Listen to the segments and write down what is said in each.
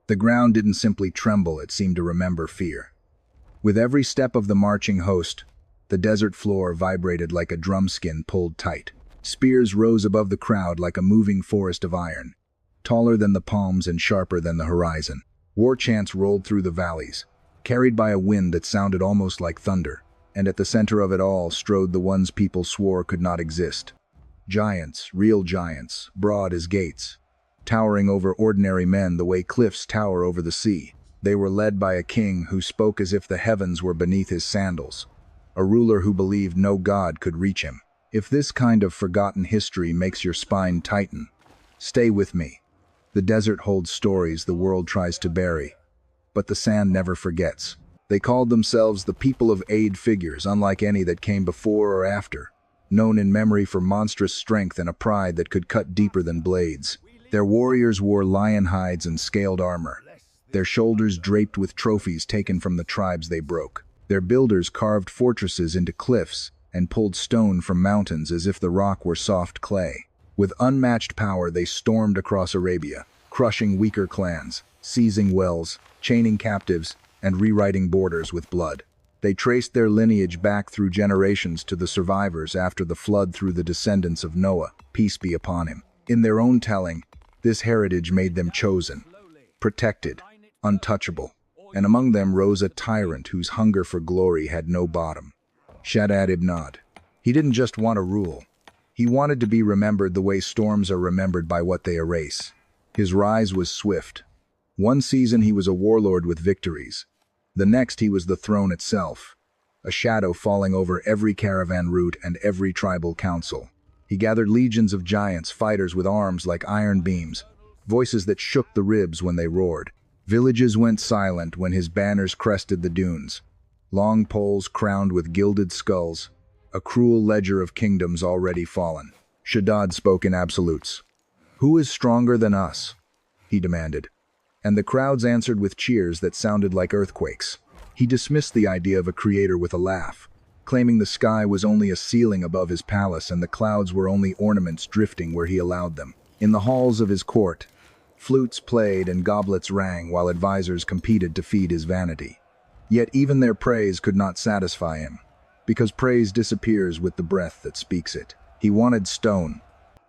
The ground didn't simply tremble, it seemed to remember fear. With every step of the marching host, the desert floor vibrated like a drum skin pulled tight. Spears rose above the crowd like a moving forest of iron, taller than the palms and sharper than the horizon. War chants rolled through the valleys, carried by a wind that sounded almost like thunder, and at the center of it all strode the ones people swore could not exist. Giants, real giants, broad as gates, towering over ordinary men the way cliffs tower over the sea. They were led by a king who spoke as if the heavens were beneath his sandals, a ruler who believed no god could reach him. If this kind of forgotten history makes your spine tighten, stay with me. The desert holds stories the world tries to bury, but the sand never forgets. They called themselves the people of Aid, figures unlike any that came before or after, known in memory for monstrous strength and a pride that could cut deeper than blades. Their warriors wore lion hides and scaled armor, their shoulders draped with trophies taken from the tribes they broke. Their builders carved fortresses into cliffs and pulled stone from mountains as if the rock were soft clay. With unmatched power, they stormed across Arabia, crushing weaker clans, seizing wells, chaining captives, and rewriting borders with blood. They traced their lineage back through generations to the survivors after the flood through the descendants of Noah, peace be upon him. In their own telling, this heritage made them chosen, protected, untouchable, and among them rose a tyrant whose hunger for glory had no bottom. Shaddad ibn Ad. He didn't just want to rule. He wanted to be remembered the way storms are remembered by what they erase. His rise was swift. One season he was a warlord with victories. The next he was the throne itself, a shadow falling over every caravan route and every tribal council. He gathered legions of giants, fighters with arms like iron beams, voices that shook the ribs when they roared. Villages went silent when his banners crested the dunes, long poles crowned with gilded skulls, a cruel ledger of kingdoms already fallen. Shaddad spoke in absolutes. "Who is stronger than us?" he demanded. And the crowds answered with cheers that sounded like earthquakes. He dismissed the idea of a creator with a laugh, claiming the sky was only a ceiling above his palace and the clouds were only ornaments drifting where he allowed them. In the halls of his court, flutes played and goblets rang while advisors competed to feed his vanity. Yet even their praise could not satisfy him, because praise disappears with the breath that speaks it. He wanted stone.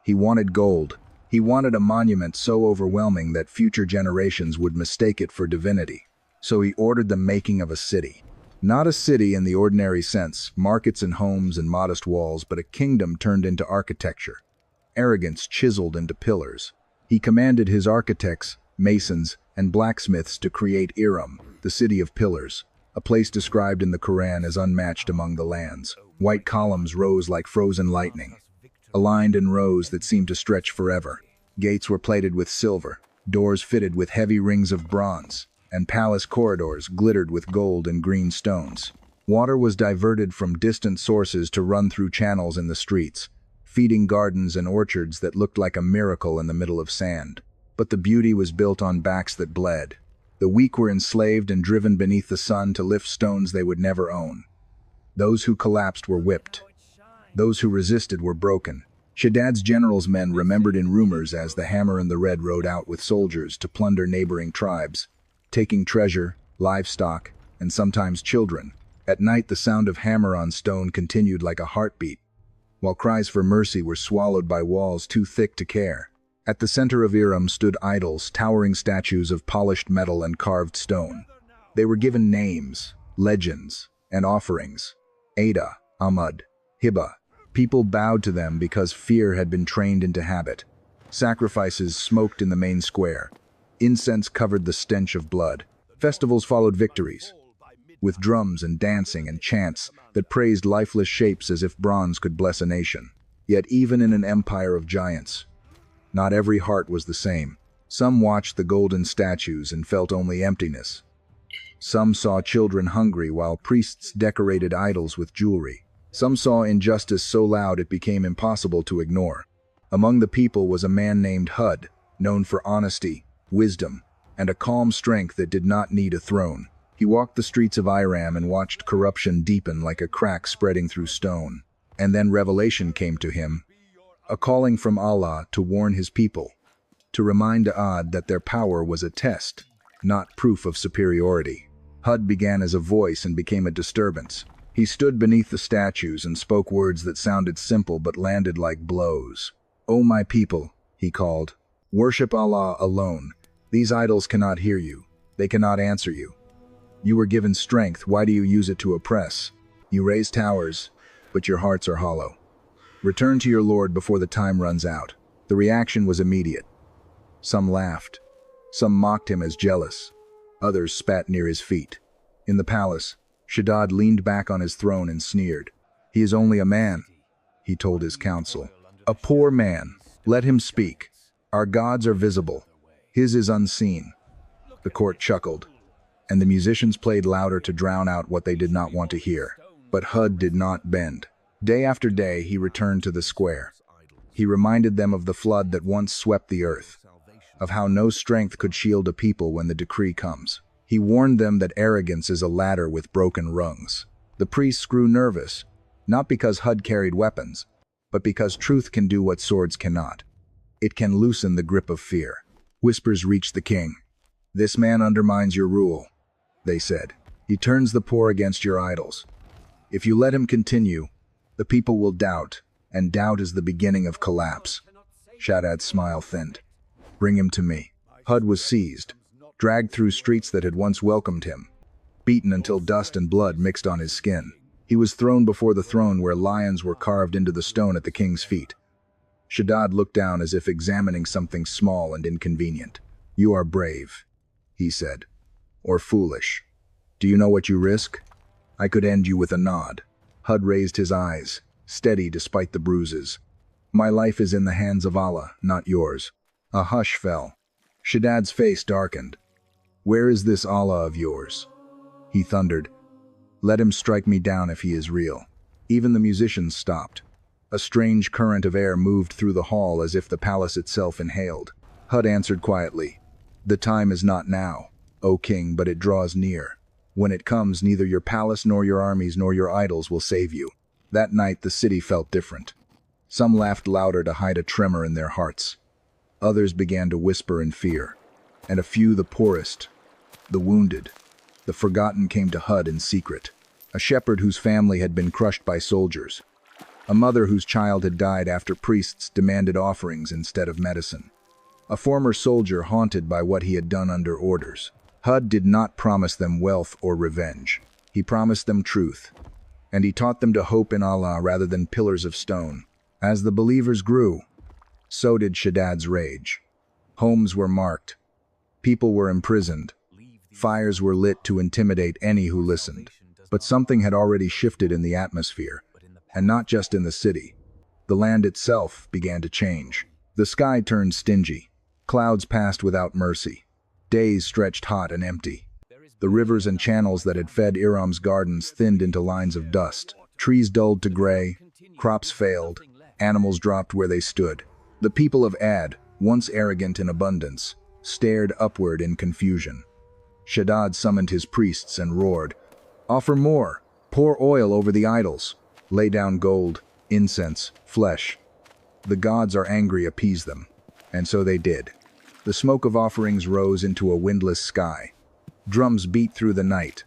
He wanted gold. He wanted a monument so overwhelming that future generations would mistake it for divinity. So he ordered the making of a city. Not a city in the ordinary sense, markets and homes and modest walls, but a kingdom turned into architecture, arrogance chiseled into pillars. He commanded his architects, masons, and blacksmiths to create Iram, the city of pillars, a place described in the Quran as unmatched among the lands. White columns rose like frozen lightning, aligned in rows that seemed to stretch forever. Gates were plated with silver, doors fitted with heavy rings of bronze, and palace corridors glittered with gold and green stones. Water was diverted from distant sources to run through channels in the streets, feeding gardens and orchards that looked like a miracle in the middle of sand. But the beauty was built on backs that bled. The weak were enslaved and driven beneath the sun to lift stones they would never own. Those who collapsed were whipped. Those who resisted were broken. Shaddad's general's men remembered in rumors as the Hammer and the Red rode out with soldiers to plunder neighboring tribes, taking treasure, livestock, and sometimes children. At night the sound of hammer on stone continued like a heartbeat, while cries for mercy were swallowed by walls too thick to care. At the center of Iram stood idols, towering statues of polished metal and carved stone. They were given names, legends, and offerings. Ada, Ahmad, Hiba. People bowed to them because fear had been trained into habit. Sacrifices smoked in the main square. Incense covered the stench of blood. Festivals followed victories, with drums and dancing and chants that praised lifeless shapes as if bronze could bless a nation. Yet even in an empire of giants, not every heart was the same. Some watched the golden statues and felt only emptiness. Some saw children hungry while priests decorated idols with jewelry. Some saw injustice so loud it became impossible to ignore. Among the people was a man named Hud, known for honesty, wisdom, and a calm strength that did not need a throne. He walked the streets of Iram and watched corruption deepen like a crack spreading through stone. And then revelation came to him, a calling from Allah to warn his people, to remind Ad that their power was a test, not proof of superiority. Hud began as a voice and became a disturbance. He stood beneath the statues and spoke words that sounded simple but landed like blows. "O my people," he called, "worship Allah alone. These idols cannot hear you. They cannot answer you. You were given strength, why do you use it to oppress? You raise towers, but your hearts are hollow. Return to your Lord before the time runs out." The reaction was immediate. Some laughed. Some mocked him as jealous. Others spat near his feet. In the palace, Shaddad leaned back on his throne and sneered. "He is only a man," he told his council. "A poor man. Let him speak. Our gods are visible. His is unseen." The court chuckled, and the musicians played louder to drown out what they did not want to hear. But Hud did not bend. Day after day, he returned to the square. He reminded them of the flood that once swept the earth, of how no strength could shield a people when the decree comes. He warned them that arrogance is a ladder with broken rungs. The priests grew nervous, not because Hud carried weapons, but because truth can do what swords cannot. It can loosen the grip of fear. Whispers reached the king. "This man undermines your rule," they said. "He turns the poor against your idols. If you let him continue, the people will doubt, and doubt is the beginning of collapse." Shaddad's smile thinned. "Bring him to me." Hud was seized, dragged through streets that had once welcomed him, beaten until dust and blood mixed on his skin. He was thrown before the throne where lions were carved into the stone at the king's feet. Shaddad looked down as if examining something small and inconvenient. "You are brave," he said, "or foolish. Do you know what you risk? I could end you with a nod." Hud raised his eyes, steady despite the bruises. "My life is in the hands of Allah, not yours." A hush fell. Shaddad's face darkened. "Where is this Allah of yours?" he thundered. "Let him strike me down if he is real." Even the musicians stopped. A strange current of air moved through the hall as if the palace itself inhaled. Hud answered quietly, "The time is not now, O king, but it draws near. When it comes, neither your palace nor your armies nor your idols will save you." That night the city felt different. Some laughed louder to hide a tremor in their hearts. Others began to whisper in fear. And a few, the poorest, the wounded, the forgotten, came to Hud in secret. A shepherd whose family had been crushed by soldiers. A mother whose child had died after priests demanded offerings instead of medicine. A former soldier haunted by what he had done under orders. Hud did not promise them wealth or revenge. He promised them truth. And he taught them to hope in Allah rather than pillars of stone. As the believers grew, so did Shaddad's rage. Homes were marked. People were imprisoned. Fires were lit to intimidate any who listened. But something had already shifted in the atmosphere, and not just in the city. The land itself began to change. The sky turned stingy. Clouds passed without mercy. Days stretched hot and empty. The rivers and channels that had fed Iram's gardens thinned into lines of dust. Trees dulled to gray, crops failed, animals dropped where they stood. The people of Ad, once arrogant in abundance, stared upward in confusion. Shaddad summoned his priests and roared, "Offer more! Pour oil over the idols! Lay down gold, incense, flesh. The gods are angry, appease them." And so they did. The smoke of offerings rose into a windless sky. Drums beat through the night.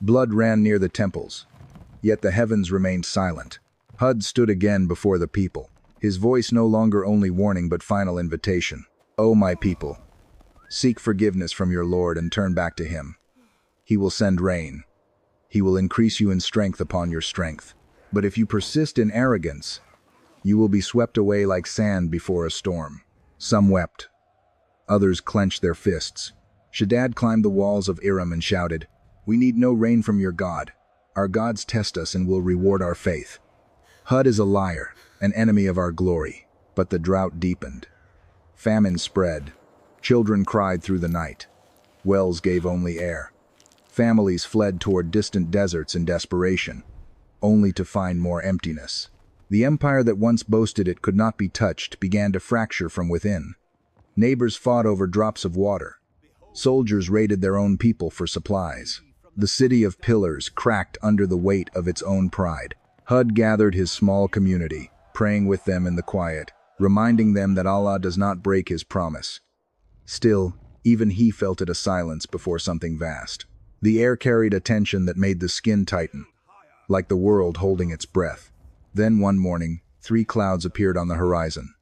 Blood ran near the temples. Yet the heavens remained silent. Hud stood again before the people, his voice no longer only warning but final invitation. "O my people, seek forgiveness from your Lord and turn back to him. He will send rain. He will increase you in strength upon your strength. But if you persist in arrogance, you will be swept away like sand before a storm." Some wept. Others clenched their fists. Shaddad climbed the walls of Iram and shouted, "We need no rain from your God. Our gods test us and will reward our faith. Hud is a liar, an enemy of our glory." But the drought deepened. Famine spread. Children cried through the night. Wells gave only air. Families fled toward distant deserts in desperation, only to find more emptiness. The empire that once boasted it could not be touched began to fracture from within. Neighbors fought over drops of water. Soldiers raided their own people for supplies. The city of pillars cracked under the weight of its own pride. Hud gathered his small community, praying with them in the quiet, reminding them that Allah does not break his promise. Still, Even he felt it a silence before something vast. The air carried a tension that made the skin tighten, like the world holding its breath. Then one morning, 3 clouds appeared on the horizon.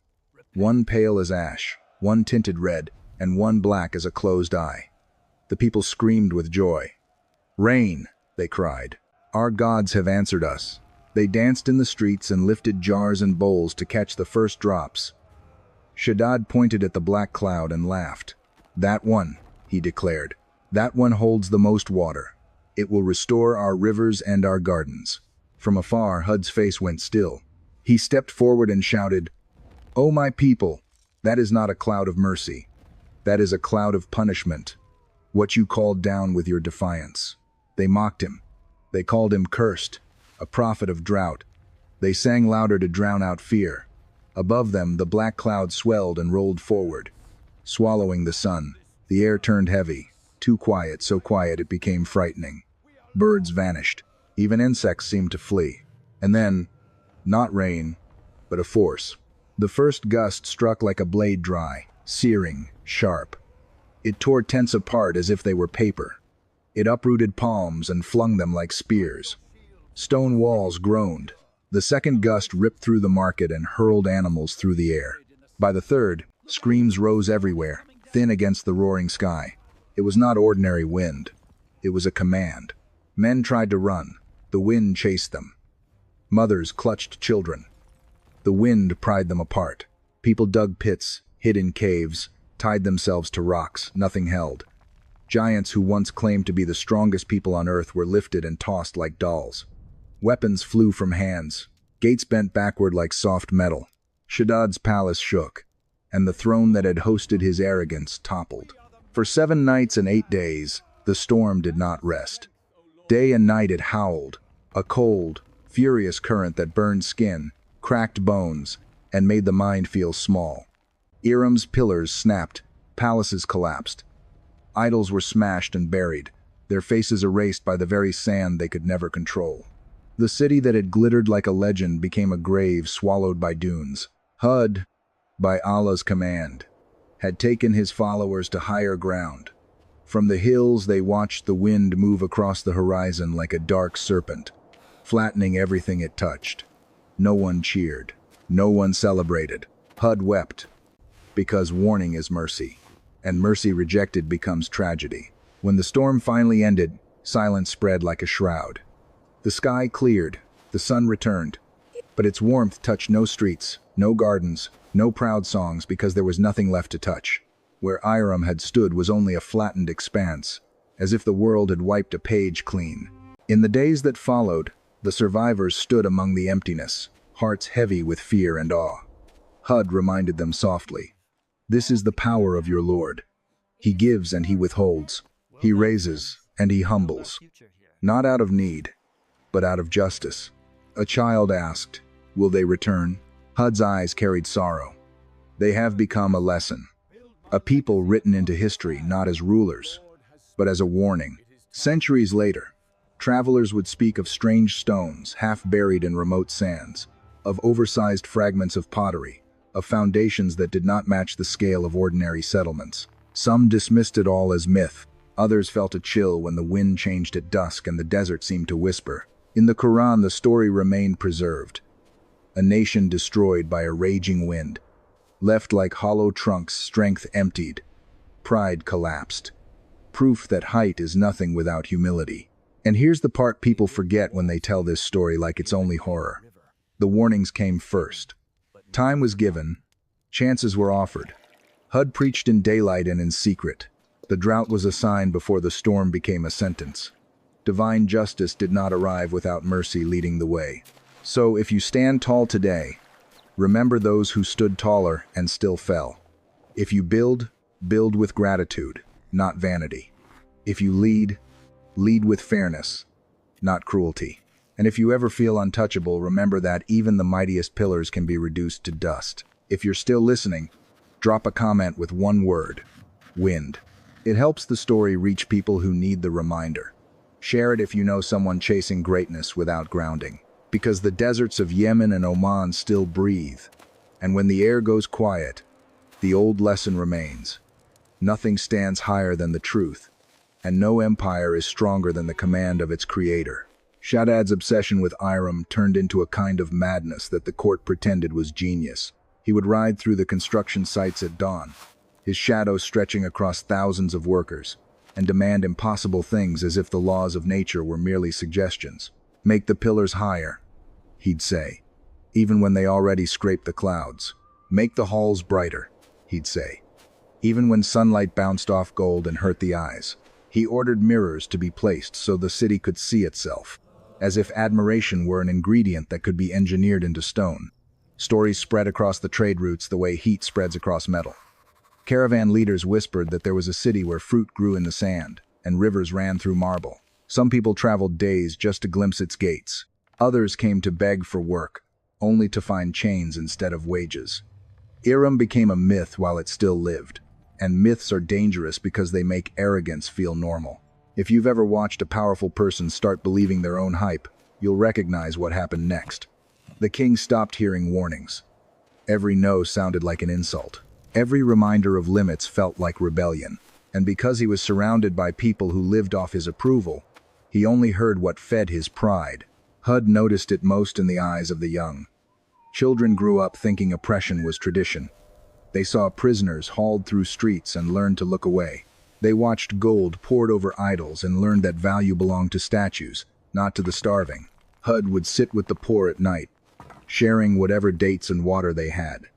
One pale as ash, one tinted red, and one black as a closed eye. The people screamed with joy. "Rain!" they cried. "Our gods have answered us." They danced in the streets and lifted jars and bowls to catch the first drops. Shaddad pointed at the black cloud and laughed. "That one," he declared, "that one holds the most water. It will restore our rivers and our gardens." From afar, Hud's face went still. He stepped forward and shouted, "O my people, that is not a cloud of mercy. That is a cloud of punishment. What you called down with your defiance." They mocked him. They called him cursed, a prophet of drought. They sang louder to drown out fear. Above them, the black cloud swelled and rolled forward, swallowing the sun. The air turned heavy, too quiet, so quiet it became frightening. Birds vanished. Even insects seemed to flee. And then, not rain, but a force. The first gust struck like a blade dry, searing, sharp. It tore tents apart as if they were paper. It uprooted palms and flung them like spears. Stone walls groaned. The second gust ripped through the market and hurled animals through the air. By the third, screams rose everywhere, thin against the roaring sky. It was not ordinary wind. It was a command. Men tried to run. The wind chased them. Mothers clutched children. The wind pried them apart. People dug pits, hid in caves, tied themselves to rocks. Nothing held. Giants who once claimed to be the strongest people on earth were lifted and tossed like dolls. Weapons flew from hands. Gates bent backward like soft metal. Shaddad's palace shook, and the throne that had hosted his arrogance toppled. For 7 nights and 8 days, the storm did not rest. Day and night it howled, a cold, furious current that burned skin, cracked bones, and made the mind feel small. Iram's pillars snapped, palaces collapsed. Idols were smashed and buried, their faces erased by the very sand they could never control. The city that had glittered like a legend became a grave swallowed by dunes. Hud, by Allah's command, had taken his followers to higher ground. From the hills they watched the wind move across the horizon like a dark serpent, flattening everything it touched. No one cheered. No one celebrated. Hud wept, because warning is mercy, and mercy rejected becomes tragedy. When the storm finally ended, silence spread like a shroud. The sky cleared, the sun returned, but its warmth touched no streets, no gardens, no proud songs, because there was nothing left to touch. Where Iram had stood was only a flattened expanse, as if the world had wiped a page clean. In the days that followed, the survivors stood among the emptiness, hearts heavy with fear and awe. Hud reminded them softly, "This is the power of your Lord. He gives and he withholds. He raises and he humbles. Not out of need, but out of justice." A child asked, "Will they return?" Hud's eyes carried sorrow. They have become a lesson. A people written into history not as rulers, but as a warning. Centuries later, travelers would speak of strange stones half buried in remote sands, of oversized fragments of pottery, of foundations that did not match the scale of ordinary settlements. Some dismissed it all as myth. Others felt a chill when the wind changed at dusk and the desert seemed to whisper. In the Quran, the story remained preserved. A nation destroyed by a raging wind, left like hollow trunks, strength emptied, pride collapsed. Proof that height is nothing without humility. And here's the part people forget when they tell this story like it's only horror. The warnings came first. Time was given. Chances were offered. Hud preached in daylight and in secret. The drought was a sign before the storm became a sentence. Divine justice did not arrive without mercy leading the way. So if you stand tall today, remember those who stood taller and still fell. If you build, build with gratitude, not vanity. If you lead, lead with fairness, not cruelty. And if you ever feel untouchable, remember that even the mightiest pillars can be reduced to dust. If you're still listening, drop a comment with one word: wind. It helps the story reach people who need the reminder. Share it if you know someone chasing greatness without grounding. Because the deserts of Yemen and Oman still breathe. And when the air goes quiet, the old lesson remains. Nothing stands higher than the truth, and no empire is stronger than the command of its creator. Shaddad's obsession with Iram turned into a kind of madness that the court pretended was genius. He would ride through the construction sites at dawn, his shadow stretching across thousands of workers, and demand impossible things as if the laws of nature were merely suggestions. "Make the pillars higher," he'd say, even when they already scraped the clouds. "Make the halls brighter," he'd say, even when sunlight bounced off gold and hurt the eyes. He ordered mirrors to be placed so the city could see itself, as if admiration were an ingredient that could be engineered into stone. Stories spread across the trade routes the way heat spreads across metal. Caravan leaders whispered that there was a city where fruit grew in the sand and rivers ran through marble. Some people traveled days just to glimpse its gates. Others came to beg for work, only to find chains instead of wages. Iram became a myth while it still lived, and myths are dangerous because they make arrogance feel normal. If you've ever watched a powerful person start believing their own hype, you'll recognize what happened next. The king stopped hearing warnings. Every no sounded like an insult. Every reminder of limits felt like rebellion. And because he was surrounded by people who lived off his approval, he only heard what fed his pride. Hud noticed it most in the eyes of the young. Children grew up thinking oppression was tradition. They saw prisoners hauled through streets and learned to look away. They watched gold poured over idols and learned that value belonged to statues, not to the starving. Hud would sit with the poor at night, sharing whatever dates and water they had,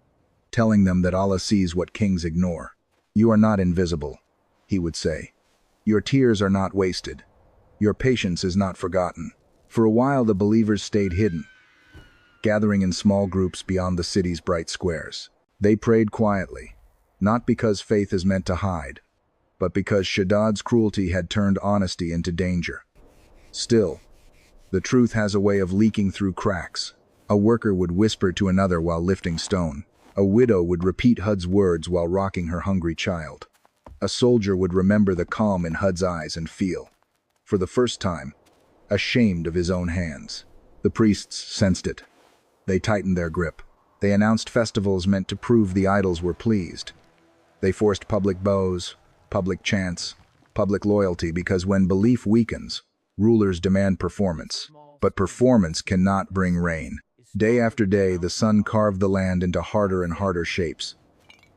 telling them that Allah sees what kings ignore. "You are not invisible," he would say. "Your tears are not wasted. Your patience is not forgotten." For a while the believers stayed hidden, gathering in small groups beyond the city's bright squares. They prayed quietly, not because faith is meant to hide, but because Shaddad's cruelty had turned honesty into danger. Still, the truth has a way of leaking through cracks. A worker would whisper to another while lifting stone. A widow would repeat Hud's words while rocking her hungry child. A soldier would remember the calm in Hud's eyes and feel, for the first time, ashamed of his own hands. The priests sensed it. They tightened their grip. They announced festivals meant to prove the idols were pleased. They forced public bows, public chants, public loyalty, because when belief weakens, rulers demand performance. But performance cannot bring rain. Day after day, the sun carved the land into harder and harder shapes.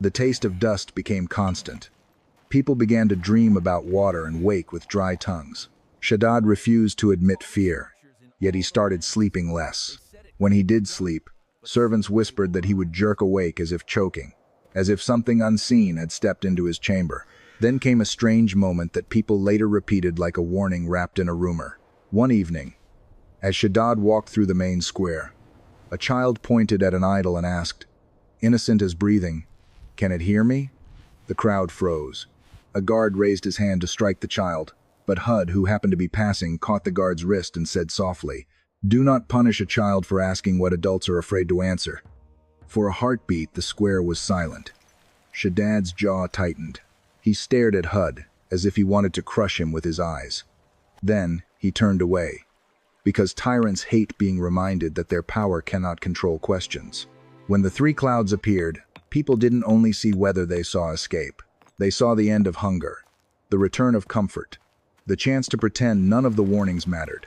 The taste of dust became constant. People began to dream about water and wake with dry tongues. Shaddad refused to admit fear, yet he started sleeping less. When he did sleep, servants whispered that he would jerk awake as if choking, as if something unseen had stepped into his chamber. Then came a strange moment that people later repeated like a warning wrapped in a rumor. One evening, as Shaddad walked through the main square, a child pointed at an idol and asked, "Innocent as breathing, can it hear me?" The crowd froze. A guard raised his hand to strike the child, but Hud, who happened to be passing, caught the guard's wrist and said softly, "Do not punish a child for asking what adults are afraid to answer." For a heartbeat, the square was silent. Shaddad's jaw tightened. He stared at Hud, as if he wanted to crush him with his eyes. Then he turned away, because tyrants hate being reminded that their power cannot control questions. When the three clouds appeared, people didn't only see weather, they saw escape. They saw the end of hunger, the return of comfort, the chance to pretend none of the warnings mattered.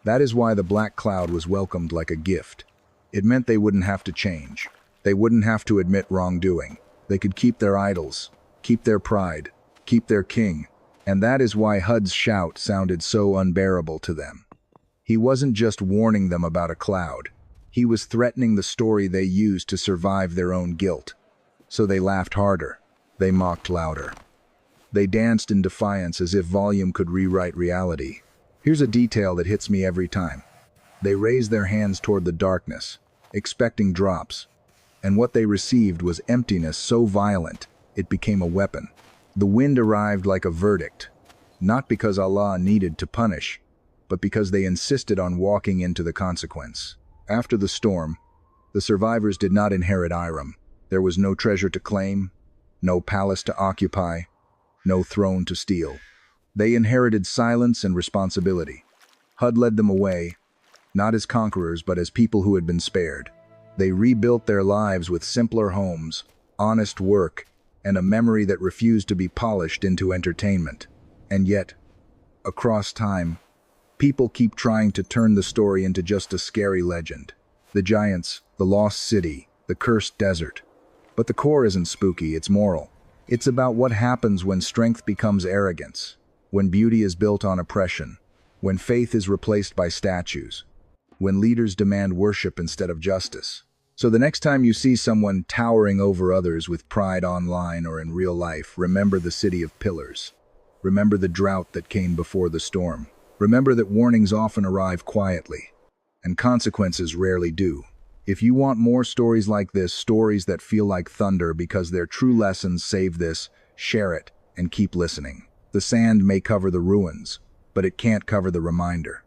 That is why the black cloud was welcomed like a gift. It meant they wouldn't have to change. They wouldn't have to admit wrongdoing. They could keep their idols, keep their pride, keep their king. And that is why Hud's shout sounded so unbearable to them. He wasn't just warning them about a cloud. He was threatening the story they used to survive their own guilt. So they laughed harder. They mocked louder. They danced in defiance as if volume could rewrite reality. Here's a detail that hits me every time. They raised their hands toward the darkness, expecting drops. And what they received was emptiness so violent, it became a weapon. The wind arrived like a verdict, not because Allah needed to punish, but because they insisted on walking into the consequence. After the storm, the survivors did not inherit Iram. There was no treasure to claim, no palace to occupy, no throne to steal. They inherited silence and responsibility. Hud led them away, not as conquerors, but as people who had been spared. They rebuilt their lives with simpler homes, honest work, and a memory that refused to be polished into entertainment. And yet, across time, people keep trying to turn the story into just a scary legend. The giants, the lost city, the cursed desert. But the core isn't spooky, it's moral. It's about what happens when strength becomes arrogance, when beauty is built on oppression, when faith is replaced by statues, when leaders demand worship instead of justice. So the next time you see someone towering over others with pride online or in real life, remember the city of pillars. Remember the drought that came before the storm. Remember that warnings often arrive quietly, and consequences rarely do. If you want more stories like this, stories that feel like thunder because they're true lessons, save this, share it, and keep listening. The sand may cover the ruins, but it can't cover the reminder.